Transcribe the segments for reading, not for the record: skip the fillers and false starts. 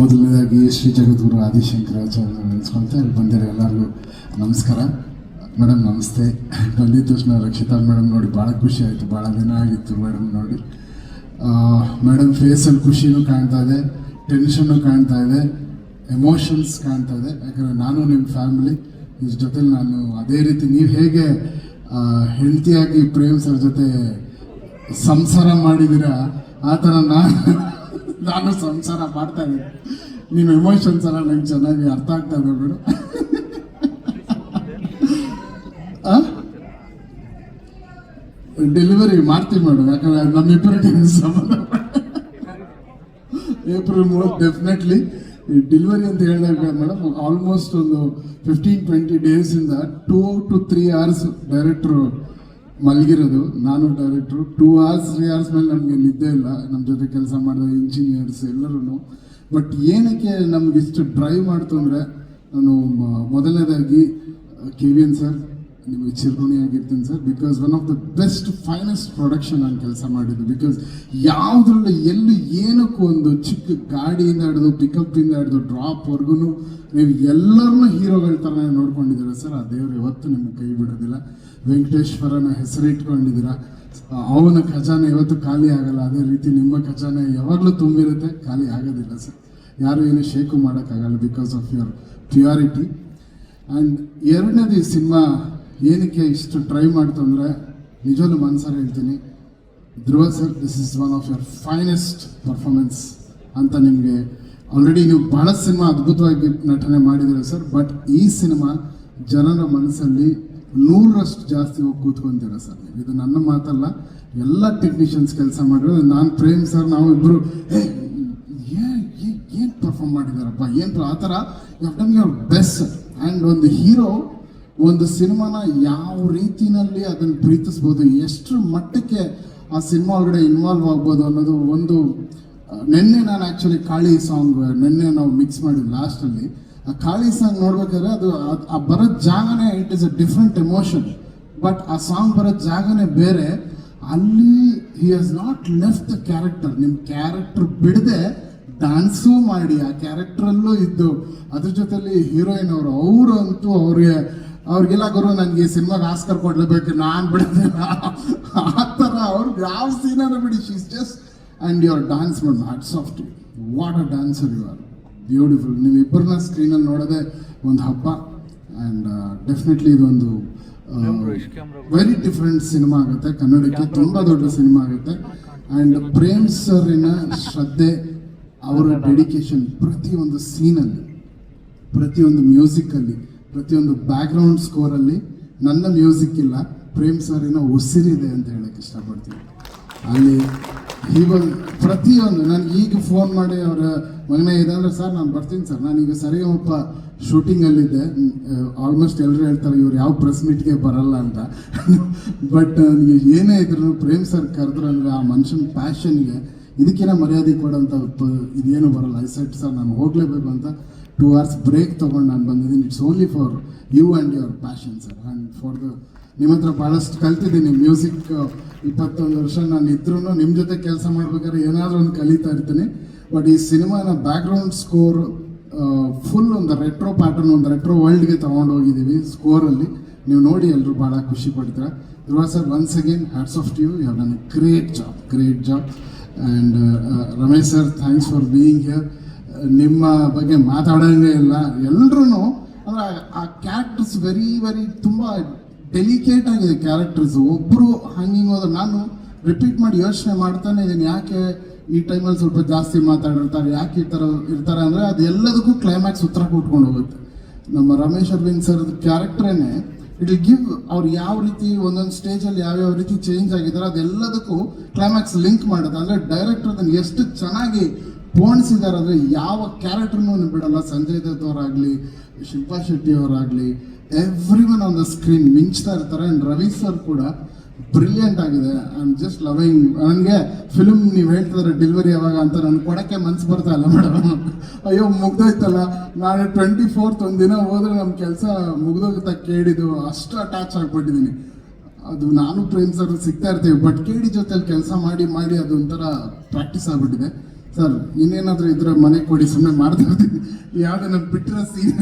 ಮೊದಲನೇದಾಗಿ ಶ್ರೀ ಜಗದ್ಗುರು ಆದಿಶಂಕರಾಚಾರ್ಯ ನೆನೆಸ್ಕೊಳ್ತಾ ಇಲ್ಲಿ ಬಂದಿರೋ ಎಲ್ಲರಿಗೂ ನಮಸ್ಕಾರ. ಮೇಡಮ್ ನಮಸ್ತೆ. ಬಂದಿದ್ದ ತಕ್ಷಣ ರಕ್ಷಿತಾ ಮೇಡಮ್ ನೋಡಿ ಭಾಳ ಖುಷಿ ಆಯಿತು. ಭಾಳ ದಿನ ಆಗಿತ್ತು ಮೇಡಮ್ ನೋಡಿ. ಮೇಡಮ್ ಫೇಸಲ್ಲಿ ಖುಷಿನೂ ಕಾಣ್ತಾ ಇದೆ, ಟೆನ್ಷನ್ನು ಕಾಣ್ತಾ ಇದೆ, ಎಮೋಷನ್ಸ್ ಕಾಣ್ತಾ ಇದೆ. ಯಾಕಂದರೆ ನಾನು ನಿಮ್ಮ ಫ್ಯಾಮಿಲಿ ಇದ್ರ ಜೊತೆಲಿ ನಾನು ಅದೇ ರೀತಿ ನೀವು ಹೇಗೆ ಹೆಂಡತಿಯಾಗಿ ಪ್ರೇಮ್ ಸರ್ ಜೊತೆ ಸಂಸಾರ ಮಾಡಿದ್ದೀರಾ ಆ ಥರ ನಾನು ಸಂಸಾರ ಮಾಡ್ತಾ ಇದ್ದೀನಿ. ನಿಮ್ಮ ಎಮೋಷನ್ಸ್ ಎಲ್ಲ ನಂಗೆ ಚೆನ್ನಾಗಿ ಅರ್ಥ ಆಗ್ತಾ ಇದೆ ಮೇಡಮ್. ಡೆಲಿವರಿ ಮಾಡ್ತೀವಿ ಮೇಡಮ್, ಯಾಕಂದ್ರೆ ನಮ್ಮಿಬ್ಬರಿಗೆ ಸಂಬಂಧ. ಏಪ್ರಿಲ್ 3 ಡೆಫಿನೆಟ್ಲಿ ಡೆಲಿವರಿ ಅಂತ ಹೇಳಿದಾಗ ಮೇಡಮ್ ಆಲ್ಮೋಸ್ಟ್ ಒಂದು 15-20 ಡೇಸಿಂದ 2 to 3 hours ಡೈರೆಕ್ಟ್ರು ಮಲಗಿರೋದು, ನಾನು ಡೈರೆಕ್ಟ್ರು 2 hours 3 hours ಮೇಲೆ ನಮಗೆ ನಿದ್ದೆ ಇಲ್ಲ. ನಮ್ಮ ಜೊತೆ ಕೆಲಸ ಮಾಡಿದ ಇಂಜಿನಿಯರ್ಸ್ ಎಲ್ಲರೂ. ಬಟ್ ಏನಕ್ಕೆ ನಮ್ಗೆ ಇಷ್ಟು ಡ್ರೈವ್ ಮಾಡ್ತು ಅಂದರೆ, ನಾನು ಮೊದಲನೇದಾಗಿ KVN ಸರ್ ನಿಮಗೆ ಚಿರಋಣಿಯಾಗಿರ್ತೀನಿ ಸರ್. Because one of the best finest production ನಾನು ಕೆಲಸ ಮಾಡಿದ್ದು. ಬಿಕಾಸ್ ಯಾವುದ್ರಲ್ಲೂ ಎಲ್ಲಿ ಏನಕ್ಕೂ ಒಂದು ಚಿಕ್ಕ ಗಾಡಿಯಿಂದ ಹಿಡಿದು ಪಿಕಪ್ಪಿಂದ ಹಿಡಿದು ಡ್ರಾಪ್ವರೆಗೂ ನೀವು ಎಲ್ಲರನ್ನೂ ಹೀರೋಗಳ ಥರನೇ ನೋಡ್ಕೊಂಡಿದ್ದೀರ ಸರ್. ಆ ದೇವರು ಯಾವತ್ತೂ ನಿಮಗೆ ಕೈ ಬಿಡೋದಿಲ್ಲ. ವೆಂಕಟೇಶ್ವರನ ಹೆಸರಿಟ್ಕೊಂಡಿದ್ದೀರಾ. ಅವನ ಖಜಾನೆ ಯಾವತ್ತೂ ಖಾಲಿ ಆಗಲ್ಲ. ಅದೇ ರೀತಿ ನಿಮ್ಮ ಖಜಾನೆ ಯಾವಾಗಲೂ ತುಂಬಿರುತ್ತೆ, ಖಾಲಿ ಆಗೋದಿಲ್ಲ ಸರ್. ಯಾರು ಏನು ಶೇಕು ಮಾಡೋಕ್ಕಾಗಲ್ಲ because of your purity. And ಎರಡನೇದು ಈ ಸಿನಿಮಾ ಏನಕ್ಕೆ ಇಷ್ಟು ಟ್ರೈ ಮಾಡ್ತು ಅಂದರೆ, ನಿಜವಲ್ಲೂ ಮನಸಾರ ಹೇಳ್ತೀನಿ, Dhruva sir this is one of your finest performance ಅಂತ. ನಿಮಗೆ ಆಲ್ರೆಡಿ ನೀವು ಭಾಳ ಸಿನಿಮಾ ಅದ್ಭುತವಾಗಿ ನಟನೆ ಮಾಡಿದ್ದೀರ ಸರ್. ಬಟ್ ಈ ಸಿನಿಮಾ ಜನರ ಮನಸ್ಸಲ್ಲಿ 100ರಷ್ಟು ಜಾಸ್ತಿ ಹೋಗಿ ಕೂತ್ಕೊಂತೀರ ಸರ್. ಇದು ನನ್ನ ಮಾತಲ್ಲ, ಎಲ್ಲ ಟೆಕ್ನಿಷಿಯನ್ಸ್ ಕೆಲಸ ಮಾಡಿದ್ರು. ನಾನು ಪ್ರೇಮ್ ಸರ್ ನಾವು ಇಬ್ಬರು ಏನು ಪರ್ಫಾರ್ಮ್ ಮಾಡಿದಾರಪ್ಪ, ಏನು ಆ ಥರ you have done your best sir. And ಒಂದು ಹೀರೋ ಒಂದು ಸಿನಿಮಾನ ಯಾವ ರೀತಿಯಲ್ಲಿ ಅದನ್ನು ಪ್ರೀತಿಸ್ಬೋದು, ಎಷ್ಟು ಮಟ್ಟಕ್ಕೆ ಆ ಸಿನಿಮಾ ಒಳಗಡೆ ಇನ್ವಾಲ್ವ್ ಆಗ್ಬೋದು ಅನ್ನೋದು ಒಂದು. ನಿನ್ನೆ ನಾನು ಆ್ಯಕ್ಚುಲಿ ಕಾಳಿ ಸಾಂಗ್ ನಿನ್ನೆ ನಾವು ಮಿಕ್ಸ್ ಮಾಡಿದ್ವಿ ಲಾಸ್ಟಲ್ಲಿ. ಆ ಕಾಳಿ ಸಾಂಗ್ ನೋಡ್ಬೇಕಾದ್ರೆ ಅದು ಆ ಬರೋ ಜಾಗನೇ it is a different emotion. But ಆ ಸಾಂಗ್ ಬರೋ ಜಾಗನೇ ಬೇರೆ. ಅಲ್ಲಿ he has not left the character. ನಿಮ್ಮ ಕ್ಯಾರೆಕ್ಟರ್ ಬಿಡದೆ ಡ್ಯಾನ್ಸು ಮಾಡಿ ಆ ಕ್ಯಾರೆಕ್ಟ್ರಲ್ಲೂ ಇದ್ದು, ಅದ್ರ ಜೊತೆಲಿ ಹೀರೋಯಿನ್ ಅವರು ಅಂತೂ ಅವ್ರಿಗೆಲ್ಲ ಗುರು ನನಗೆ ಸಿನಿಮಾಗೆ ಆಸ್ಕರ್ ಕೊಡ್ಲೇಬೇಕು, ನಾನು ಬಿಡ್ತೀನಿ ಆ ಥರ. ಅವ್ರಿಗೆ ಯಾವ ಸೀನಾರು ಬಿಡಿ, she's just. And your dance ಮಾಡಿ hats off to what a dancer you are, beautiful. ನೀವು ಇಬ್ಬರನ್ನ ಸ್ಕ್ರೀನಲ್ಲಿ ನೋಡೋದೇ ಒಂದು ಹಬ್ಬ. ಆ್ಯಂಡ್ ಡೆಫಿನೆಟ್ಲಿ ಇದೊಂದು ವೆರಿ ಡಿಫ್ರೆಂಟ್ ಸಿನಿಮಾ ಆಗುತ್ತೆ. ಕನ್ನಡಕ್ಕೆ ತುಂಬ ದೊಡ್ಡ ಸಿನಿಮಾ ಆಗುತ್ತೆ. ಆ್ಯಂಡ್ ಪ್ರೇಮ್ ಸರಿನ ಶ್ರದ್ಧೆ, ಅವರ ಡೆಡಿಕೇಶನ್ ಪ್ರತಿಯೊಂದು ಸೀನಲ್ಲಿ, ಪ್ರತಿಯೊಂದು ಮ್ಯೂಸಿಕ್ಕಲ್ಲಿ, ಪ್ರತಿಯೊಂದು ಬ್ಯಾಕ್ಗ್ರೌಂಡ್ ಸ್ಕೋರಲ್ಲಿ ನನ್ನ ಮ್ಯೂಸಿಕ್ ಇಲ್ಲ, ಪ್ರೇಮ್ ಸರಿನ ಉಸಿರಿದೆ ಅಂತ ಹೇಳಕ್ಕೆ ಇಷ್ಟಪಡ್ತೀನಿ. ಅಲ್ಲಿ ಇವಾಗ ಪ್ರತಿಯೊಂದು ನನಗೆ ಈಗ ಫೋನ್ ಮಾಡಿ ಅವರ ಮಗನೇ ಇದೆ ಅಂದರೆ, ಸರ್ ನಾನು ಬರ್ತೀನಿ ಸರ್, ನಾನೀಗ ಸರಿಗಮಪ ಶೂಟಿಂಗಲ್ಲಿದ್ದೆ. ಆಲ್ಮೋಸ್ಟ್ ಎಲ್ಲರೂ ಹೇಳ್ತಾರೆ ಇವ್ರು ಯಾವ ಪ್ರೆಸ್ ಮೀಟ್ಗೆ ಬರಲ್ಲ ಅಂತ. ಬಟ್ ನನಗೆ ಏನೇ ಇದ್ರು ಪ್ರೇಮ್ ಸರ್ ಕರೆದ್ರು ಅಂದರೆ ಆ ಮನುಷ್ಯನ ಪ್ಯಾಷನ್ಗೆ ಇದಕ್ಕಿಂತ ಮರ್ಯಾದೆ ಕೊಡೋಂಥ ಇದೇನು ಬರಲ್ಲ. ಐ ಸೆಟ್ ಸರ್ ನಾನು ಹೋಗಲೇಬೇಕು ಅಂತ 2 hours ಬ್ರೇಕ್ ತೊಗೊಂಡು ನಾನು ಬಂದಿದ್ದೀನಿ. It's only for you and your passion sir. And for the ನಿಮ್ಮ ಹತ್ರ ಭಾಳಷ್ಟು ಕಲ್ತಿದ್ದೀನಿ. ಮ್ಯೂಸಿಕ್ 21 ವರ್ಷ ನಾನು ಇದ್ರೂ ನಿಮ್ಮ ಜೊತೆ ಕೆಲಸ ಮಾಡ್ಬೇಕಾದ್ರೆ ಏನಾದರೂ ಒಂದು ಕಲಿತಾ ಇರ್ತೀನಿ. ಬಟ್ ಈ ಸಿನಿಮಾನ ಬ್ಯಾಕ್ಗ್ರೌಂಡ್ ಸ್ಕೋರ್ ಫುಲ್ ಒಂದು ರೆಟ್ರೋ ಪ್ಯಾಟರ್ನ್, ಒಂದು ರೆಟ್ರೋ ವರ್ಲ್ಡ್ಗೆ ತೊಗೊಂಡು ಹೋಗಿದ್ದೀವಿ ಸ್ಕೋರಲ್ಲಿ. ನೀವು ನೋಡಿ ಎಲ್ಲರೂ ಭಾಳ ಖುಷಿ ಪಡ್ತೀರಾ. Dhruva sir once again hats off to you, you have done a great job. And Ramesh sir thanks for being here. ನಿಮ್ಮ ಬಗ್ಗೆ ಮಾತಾಡೋಂಗೇ ಇಲ್ಲ. ಎಲ್ಲರೂ ಅಂದರೆ ಆ ಕ್ಯಾರೆಕ್ಟರ್ಸ್ ವೆರಿ ತುಂಬ ಡೆಲಿಕೇಟ್ ಆಗಿದೆ ಕ್ಯಾರೆಕ್ಟರ್ಸ್. ಒಬ್ಬರು ಹಂಗಿಂಗ್ ಹೋದ್ರೆ ನಾನು ರಿಪೀಟ್ ಮಾಡಿ ಯೋಚನೆ ಮಾಡ್ತಾನೆ ಇದ್ದೀನಿ, ಯಾಕೆ ಈ ಟೈಮಲ್ಲಿ ಸ್ವಲ್ಪ ಜಾಸ್ತಿ ಮಾತಾಡಿರ್ತಾರೆ, ಯಾಕೆ ಈ ಥರ ಇರ್ತಾರೆ ಅಂದರೆ ಅದು ಎಲ್ಲದಕ್ಕೂ ಕ್ಲೈಮ್ಯಾಕ್ಸ್ ಉತ್ತರ ಕೊಟ್ಕೊಂಡು ಹೋಗುತ್ತೆ. ನಮ್ಮ ರಮೇಶ್ ಅರವಿಂದ್ ಸರ್ ಕ್ಯಾರೆಕ್ಟ್ರೇನೆ ಇಟ್ ವಿಲ್ ಗಿವ್ ಅವ್ರು ಯಾವ ರೀತಿ ಒಂದೊಂದು ಸ್ಟೇಜಲ್ಲಿ ಯಾವ್ಯಾವ ರೀತಿ ಚೇಂಜ್ ಆಗಿದ್ದಾರೆ ಅದೆಲ್ಲದಕ್ಕೂ ಕ್ಲೈಮ್ಯಾಕ್ಸ್ ಲಿಂಕ್ ಮಾಡುತ್ತೆ. ಅಂದರೆ ಡೈರೆಕ್ಟರ್ ಅದನ್ನು ಎಷ್ಟು ಚೆನ್ನಾಗಿ ಪೋಣಿಸಿದ್ದಾರೆ ಅಂದರೆ ಯಾವ ಕ್ಯಾರೆಕ್ಟರ್ನೂ ಬಿಡಲ್ಲ. ಸಂಜಯ್ ದತ್ ಅವರಾಗಲಿ, ಶಿಲ್ಪಾ ಶೆಟ್ಟಿ ಅವರಾಗಲಿ, everyone on the screen ಮಿಂಚ್ತಾ ಇರ್ತಾರೆ. ಆ್ಯಂಡ್ ರವಿ ಸರ್ ಕೂಡ ಬ್ರಿಲಿಯಂಟ್ ಆಗಿದೆ. I am just loving. ನನಗೆ ಫಿಲ್ಮ್ ನೀವು ಹೇಳ್ತಿದ್ರೆ ಡೆಲಿವರಿ ಯಾವಾಗ ಅಂತ ನನಗೆ ಕೊಡೋಕ್ಕೆ ಮನ್ಸು ಬರ್ತಾ ಇಲ್ಲ ಮೇಡಮ್. ಅಯ್ಯೋ ಮುಗ್ದೋಯ್ತಲ್ಲ, ನಾನು 24th ಒಂದಿನ ಹೋದ್ರೆ ನಮ್ಮ ಕೆಲಸ ಮುಗ್ದೋಗ್ತಾ ಕೇಳಿದ್ದು ಅಷ್ಟು ಅಟ್ಯಾಚ್ ಆಗಿಬಿಟ್ಟಿದ್ದೀನಿ. ಅದು ನಾನು ಪ್ರೇಮ್ ಸರ್ ಸಿಗ್ತಾ ಇರ್ತೀವಿ. ಬಟ್ KD ಜೊತೆಲಿ ಕೆಲಸ ಮಾಡಿ ಅದೊಂಥರ ಪ್ರಾಕ್ಟೀಸ್ ಆಗಿಬಿಟ್ಟಿದೆ. ಸರ್ ಇನ್ನೇನಾದ್ರೂ ಇದ್ರೆ ಮನೆ ಕೊಡಿ, ಸುಮ್ಮನೆ ಮಾಡ್ತಾ ಇರ್ತೀನಿ. ಯಾವ್ದು ನಾನು ಬಿಟ್ಟಿರೋ ಸೀನ್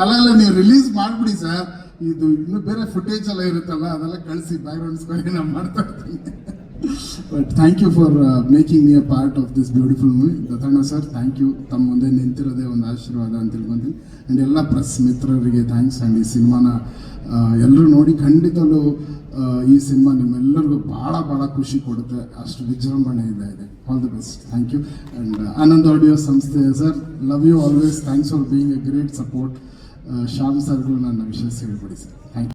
ಅಲ್ಲ ನೀವು ರಿಲೀಸ್ ಮಾಡ್ಬಿಡಿ ಸರ್. ಇದು ಇನ್ನು ಬೇರೆ ಫುಟೇಜ್ ಎಲ್ಲ ಇರುತ್ತಲ್ಲ, ಅದೆಲ್ಲ ಕಳಿಸಿ ಬ್ಯಾಕ್ಗ್ರೌಂಡ್ ಸ್ಕೋರ್ ನಾನು ಮಾಡ್ತಾ ಇರ್ತೀನಿ. But thank you for making me a part of this beautiful movie. Dattanna sir thank you, ತಮ್ಮ ಮುಂದೆ ನಿಂತಿರೋದೇ ಒಂದು ಆಶೀರ್ವಾದ ಅಂತ ತಿಳ್ಕೊಂತೀನಿ. ಆ್ಯಂಡ್ ಎಲ್ಲ ಪ್ರೆಸ್ ಮಿತ್ರರಿಗೆ ಥ್ಯಾಂಕ್ಸ್. ಆ್ಯಂಡ್ ಈ ಸಿನಿಮಾನ ಎಲ್ಲರೂ ನೋಡಿ ಖಂಡಿತಲು ಈ ಸಿನಿಮಾ ನಿಮ್ಮೆಲ್ಲರಿಗೂ ಭಾಳ ಭಾಳ ಖುಷಿ ಕೊಡುತ್ತೆ, ಅಷ್ಟು ವಿಜೃಂಭಣೆ ಇದೆ. All the best. Thank you. And Anand audio ಸಂಸ್ಥೆ sir, love you always. Thanks for being a great support. Shyam ಸರ್ಗೂ ನನ್ನ ವಿಶೇಷ ಹೇಳ್ಬಿಡಿ ಸರ್. Thank you.